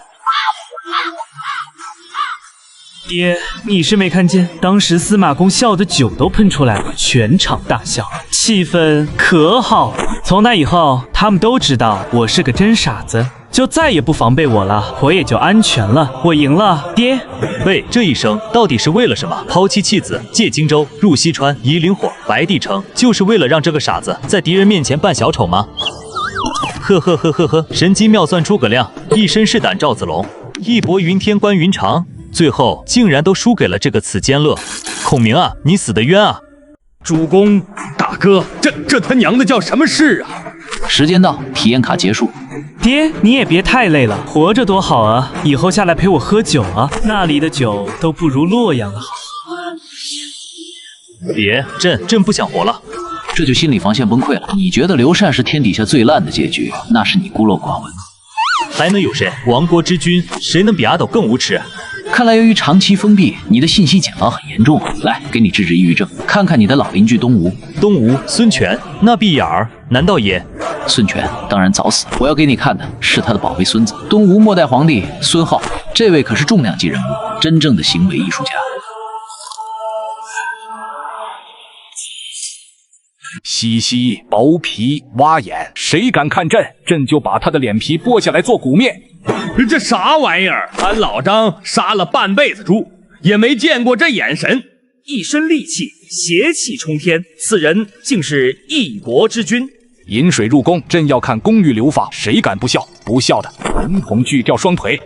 爹，你是没看见，当时司马公笑得酒都喷出来了，全场大笑，气氛可好了。从那以后，他们都知道我是个真傻子，就再也不防备我了，我也就安全了。我赢了，爹。喂，这一生到底是为了什么？抛妻弃子，借荆州，入西川，夷陵火，白帝城，就是为了让这个傻子在敌人面前扮小丑吗？呵，神机妙算诸葛亮，一身是胆赵子龙，义薄云天关云长。最后竟然都输给了这个此坚乐，孔明啊，你死得冤啊！主公，大哥，这他娘的叫什么事啊？时间到，体验卡结束。爹，你也别太累了，活着多好啊！以后下来陪我喝酒啊，那里的酒都不如洛阳的好。别，朕不想活了。这就心理防线崩溃了。你觉得刘禅是天底下最烂的结局，那是你孤陋寡闻。还能有谁？亡国之君，谁能比阿斗更无耻？看来由于长期封闭，你的信息茧房很严重。来，给你治治抑郁症，看看你的老邻居东吴。东吴孙权，那闭眼儿难道也？孙权当然早死，我要给你看的是他的宝贝孙子东吴末代皇帝孙皓，这位可是重量级人物，真正的行为艺术家。西西剥皮挖眼，谁敢看朕，朕就把他的脸皮剥下来做骨面。这啥玩意儿？俺老张杀了半辈子猪，也没见过这眼神。一身戾气，邪气冲天，此人竟是一国之君。饮水入宫，朕要看宫狱流法，谁敢不孝？不孝的，统统锯掉双腿。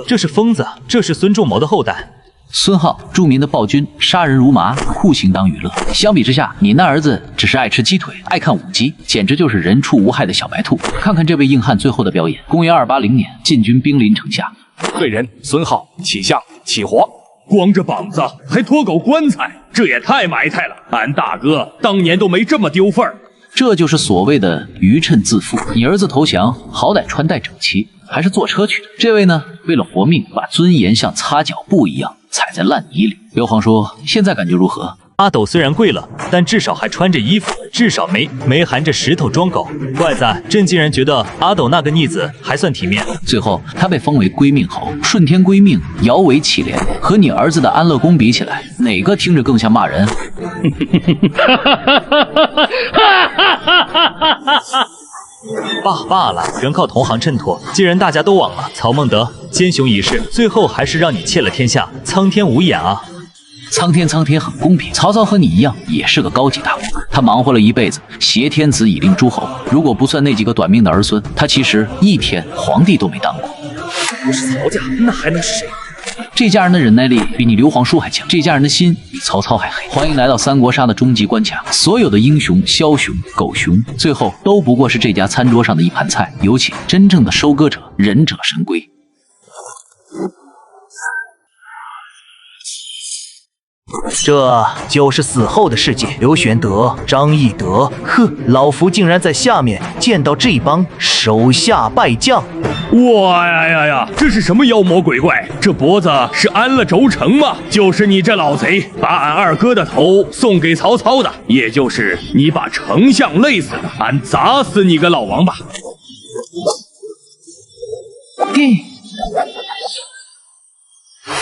这是疯子，这是孙仲谋的后代。孙皓，著名的暴君，杀人如麻，酷刑当娱乐。相比之下，你那儿子只是爱吃鸡腿，爱看舞姬，简直就是人畜无害的小白兔。看看这位硬汉最后的表演。公元280年，晋军兵临城下，罪人孙皓起相起活，光着膀子还脱狗棺材，这也太埋汰了。俺大哥当年都没这么丢份儿。这就是所谓的愚趁自负。你儿子投降，好歹穿戴整齐，还是坐车去的。这位呢，为了活命，把尊严像擦脚布一样踩在烂泥里。刘皇叔，现在感觉如何？阿斗虽然跪了，但至少还穿着衣服，至少没含着石头装狗。怪哉，朕竟然觉得阿斗那个逆子还算体面。最后，他被封为归命侯，顺天归命，摇尾乞怜。和你儿子的安乐宫比起来，哪个听着更像骂人？罢了，全靠同行衬托。既然大家都忘了，曹孟德奸雄一事，最后还是让你窃了天下，苍天无眼啊！苍天很公平。曹操和你一样，也是个高级大官，他忙活了一辈子，挟天子以令诸侯。如果不算那几个短命的儿孙，他其实一天皇帝都没当过。不是曹家，那还能是谁？这家人的忍耐力比你刘皇叔还强，这家人的心比曹操还黑。欢迎来到三国杀的终极关卡，所有的英雄、枭雄、狗熊，最后都不过是这家餐桌上的一盘菜。尤其真正的收割者，忍者神龟。这就是死后的世界。刘玄德、张翼德，呵，老夫竟然在下面见到这帮手下败将。哇呀！这是什么妖魔鬼怪？这脖子是安了轴承吗？就是你这老贼，把俺二哥的头送给曹操的，也就是你把丞相累死的，俺砸死你个老王八！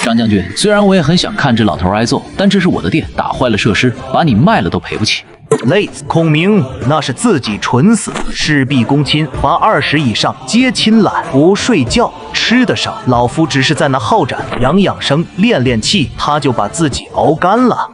张将军，虽然我也很想看这老头挨揍，但这是我的店，打坏了设施，把你卖了都赔不起。累死！孔明那是自己蠢死，事必躬亲，罚20以上，皆亲懒，不睡觉，吃得少。老夫只是在那好战，养生，练气，他就把自己熬干了。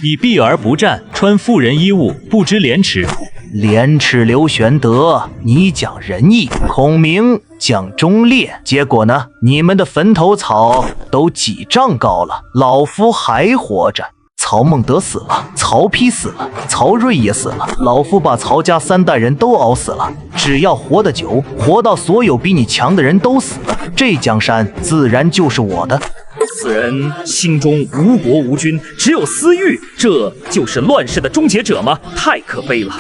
你避而不战，穿妇人衣物，不知廉耻。廉耻刘玄德，你讲仁义，孔明讲忠烈，结果呢？你们的坟头草都几丈高了，老夫还活着。曹孟德死了，曹丕死了，曹睿也死了，老夫把曹家3代人都熬死了。只要活得久，活到所有比你强的人都死了，这江山自然就是我的。此人心中无国无君，只有私欲，这就是乱世的终结者吗？太可悲了。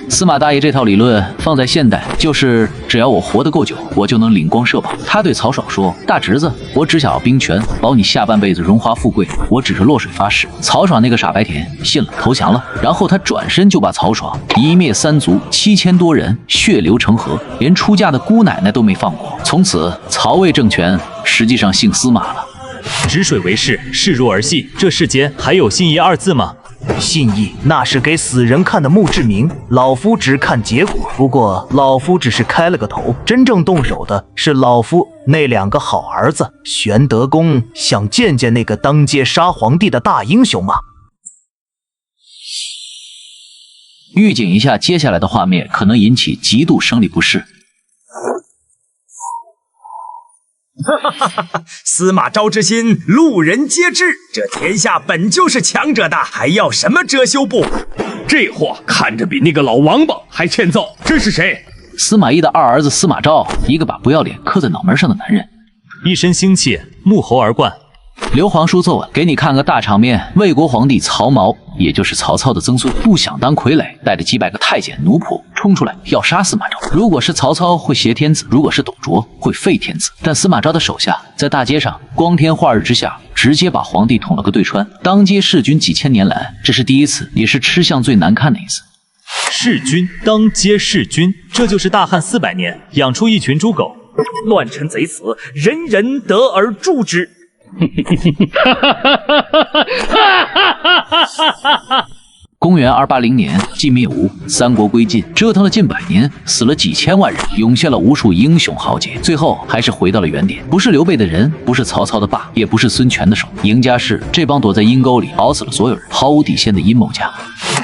司马大爷这套理论放在现代，就是只要我活得够久，我就能领光社保。他对曹爽说：“大侄子，我只想要兵权，保你下半辈子荣华富贵，我指着洛水发誓。”曹爽那个傻白甜信了，投降了。然后他转身就把曹爽一灭三族，7000多人血流成河，连出嫁的姑奶奶都没放过。从此，曹魏政权实际上姓司马了。止水为誓，视如儿戏，这世间还有信义2字吗？信义那是给死人看的墓志铭，老夫只看结果。不过老夫只是开了个头，真正动手的是老夫那2个好儿子。玄德公想见见那个当街杀皇帝的大英雄吗？预警一下，接下来的画面可能引起极度生理不适。司马昭之心，路人皆知。这天下本就是强者的，还要什么遮羞布？这货看着比那个老王八还欠揍，这是谁？司马懿的2儿子司马昭，一个把不要脸刻在脑门上的男人，一身腥气，沐猴而冠。刘皇叔奏了，给你看个大场面。魏国皇帝曹髦，也就是曹操的曾孙，不想当傀儡，带着几百个太监奴仆冲出来要杀司马昭。如果是曹操会挟天子，如果是董卓会废天子。但司马昭的手下在大街上光天化日之下，直接把皇帝捅了个对穿。当街弑君几千年来，这是第一次，也是吃相最难看的一次。弑君，当街弑君，这就是大汉400年养出一群猪狗。乱臣贼子，人人得而诛之。公元280年，晋灭吴，三国归晋，折腾了近100年，死了几千万人，涌现了无数英雄豪杰，最后还是回到了原点。不是刘备的人，不是曹操的霸，也不是孙权的手，赢家是这帮躲在阴沟里熬死了所有人、毫无底线的阴谋家。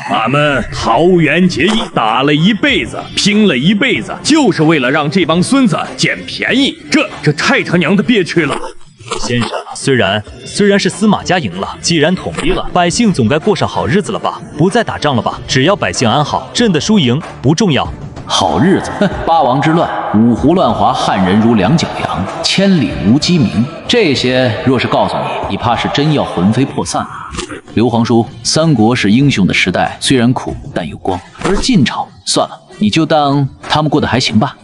他们桃园结义，打了一辈子，拼了一辈子，就是为了让这帮孙子捡便宜。这太他娘的憋屈了。先生，虽然是司马家赢了，既然统一了，百姓总该过上好日子了吧？不再打仗了吧？只要百姓安好，朕的输赢不重要。好日子，八王之乱，五胡乱华，汉人如两脚羊，千里无鸡鸣。这些若是告诉你，你怕是真要魂飞魄散了。刘皇叔，三国是英雄的时代，虽然苦但有光，而晋朝，算了，你就当他们过得还行吧。